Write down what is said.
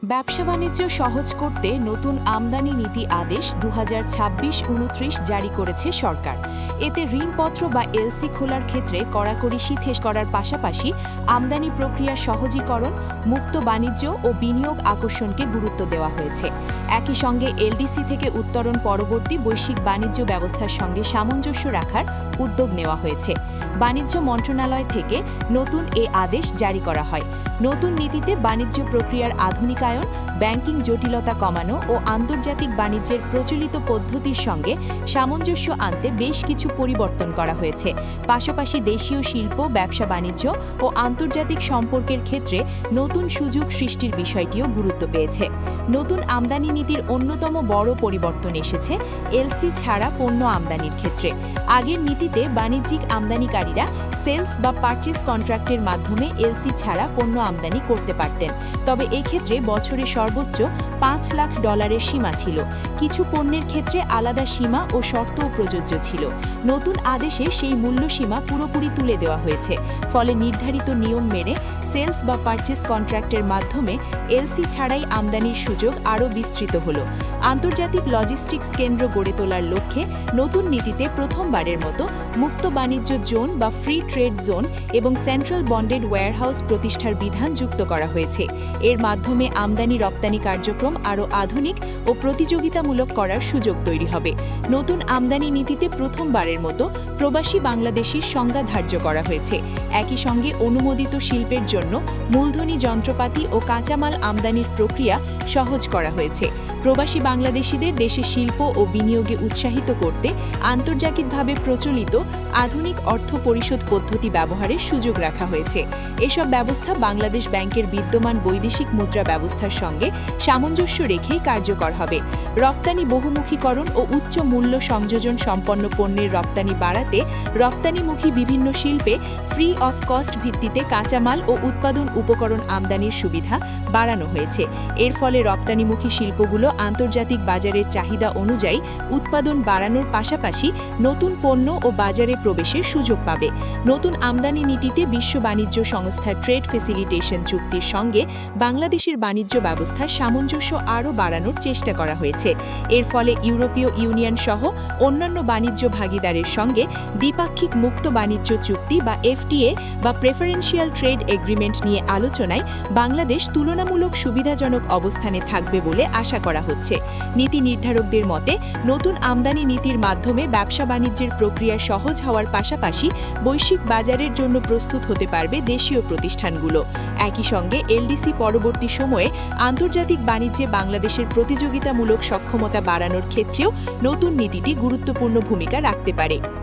ব্যবসা-বাণিজ্য সহজ করতে নতুন আমদানি নীতি আদেশ 2026-29 জারি করেছে সরকার। এতে ঋণপত্র বা এলসি খোলার ক্ষেত্রে কড়াকড়ি শিথিল করার পাশাপাশি আমদানি প্রক্রিয়া সহজীকরণ, মুক্ত বাণিজ্য ও বিনিয়োগ আকর্ষণকে গুরুত্ব দেওয়া হয়েছে। একই সঙ্গে এলডিসি থেকে উত্তরণ পরবর্তী বৈশ্বিক বাণিজ্য ব্যবস্থার সঙ্গে সামঞ্জস্য রাখার উদ্যোগ নেওয়া হয়েছে। বাণিজ্য মন্ত্রণালয় থেকে নতুন এ আদেশ জারি করা হয়। নতুন নীতিতে বাণিজ্য প্রক্রিয়ার আধুনিকায়ন, ব্যাংকিং জটিলতা কমানো ও আন্তর্জাতিক বাণিজ্যের প্রচলিত পদ্ধতির সঙ্গে সামঞ্জস্য আনতে বেশ কিছু পরিবর্তন করা হয়েছে। পাশাপাশি দেশীয় শিল্প, ব্যবসা-বাণিজ্য ও আন্তর্জাতিক সম্পর্কের ক্ষেত্রে নতুন সুযোগ সৃষ্টির বিষয়টিও গুরুত্ব পেয়েছে। নতুন আমদানি নীতির অন্যতম বড় পরিবর্তন এসেছে এলসি ছাড়া পণ্য আমদানির ক্ষেত্রে। আগের নীতিতে বাণিজ্যিক আমদানিকারীরা সেলস বা পারচেজ কন্ট্রাক্টের মাধ্যমে এলসি ছাড়া পণ্য আমদানি করতে পারতেন, তবে এক্ষেত্রে বছরে সর্বোচ্চ $5 লাখ সীমা ছিল। কিছু পণ্যের ক্ষেত্রে আলাদা সীমা ও শর্তও প্রযোজ্য ছিল। নতুন আদেশে সেই মূল্যসীমা পুরোপুরি তুলে দেওয়া হয়েছে। ফলে নির্ধারিত নিয়ম মেনে সেলস বা পারচেজ কন্ট্রাক্টের মাধ্যমে এলসি ছাড়াই আমদানির সুযোগ আরও বিস্তৃত হল। আন্তর্জাতিক লজিস্টিক্স কেন্দ্র গড়ে তোলার লক্ষ্যে নতুন নীতিতে প্রথমবারের মতো মুক্ত বাণিজ্য জোন বা ফ্রি ট্রেড জোন এবং সেন্ট্রাল বন্ডেড ওয়্যারহাউস প্রতিষ্ঠার বিধান যুক্ত করা হয়েছে। এর মাধ্যমে আমদানি রপ্তানি কার্যক্রম আরও আধুনিক ও প্রতিযোগিতামূলক করার সুযোগ তৈরি হবে। নতুন আমদানি নীতিতে প্রথমবারের মতো প্রবাসী বাংলাদেশির সংজ্ঞা ধার্য করা হয়েছে। একই সঙ্গে অনুমোদিত শিল্পের জন্য মূলধনী যন্ত্রপাতি ও কাঁচামাল আমদানির প্রক্রিয়া সহজ করা হয়েছে। প্রবাসী বাংলাদেশিদের দেশে শিল্প ও বিনিয়োগে উৎসাহিত করতে আন্তর্জাতিকভাবে প্রচলিত আধুনিক অর্থ পরিশোধ পদ্ধতি ব্যবহারের সুযোগ রাখা হয়েছে। এসব ব্যবস্থা বাংলাদেশ ব্যাংকের বিদ্যমান বৈদেশিক মুদ্রা ব্যবস্থার সঙ্গে সামঞ্জস্য রেখেই কার্যকর হবে। রপ্তানি বহুমুখীকরণ ও উচ্চ মূল্য সংযোজন সম্পন্ন পণ্যের রপ্তানি বাড়াতে রপ্তানিমুখী বিভিন্ন শিল্পে ফ্রি অফ কস্ট ভিত্তিতে কাঁচামাল ও উৎপাদন উপকরণ আমদানির সুবিধা বাড়ানো হয়েছে। এর ফলে রপ্তানিমুখী শিল্পগুলো আন্তর্জাতিক বাজারের চাহিদা অনুযায়ী উৎপাদন বাড়ানোর পাশাপাশি নতুন পণ্য ও বাজারে প্রবেশের সুযোগ পাবে। নতুন আমদানি নীতিতে বিশ্ব বাণিজ্য সংস্থার ট্রেড ফেসিলিটেশন চুক্তির সঙ্গে বাংলাদেশের বাণিজ্য ব্যবস্থার সামঞ্জস্য আরও বাড়ানোর চেষ্টা করা হয়েছে। এর ফলে ইউরোপীয় ইউনিয়ন সহ অন্যান্য বাণিজ্য ভাগিদারের সঙ্গে দ্বিপাক্ষিক মুক্ত বাণিজ্য চুক্তি বা এফটিএ বা প্রেফারেন্সিয়াল ট্রেড এগ্রিমেন্ট নিয়ে আলোচনায় বাংলাদেশ তুলনামূলক সুবিধাজনক অবস্থানে থাকবে বলে আশা করা হচ্ছে। নীতি নির্ধারকদের মতে নতুন আমদানি নীতির মাধ্যমে ব্যবসা বাণিজ্যের প্রক্রিয়া সহজ হওয়ার পাশাপাশি বৈশ্বিক বাজারের জন্য প্রস্তুত হতে পারবে দেশীয় প্রতিষ্ঠানগুলো। একই সঙ্গে এলডিসি পরবর্তী সময়ে আন্তর্জাতিক বাণিজ্যে বাংলাদেশের প্রতিযোগিতামূলক সক্ষমতা বাড়ানোর ক্ষেত্রেও নতুন নীতিটি গুরুত্বপূর্ণ ভূমিকা রাখতে পারে।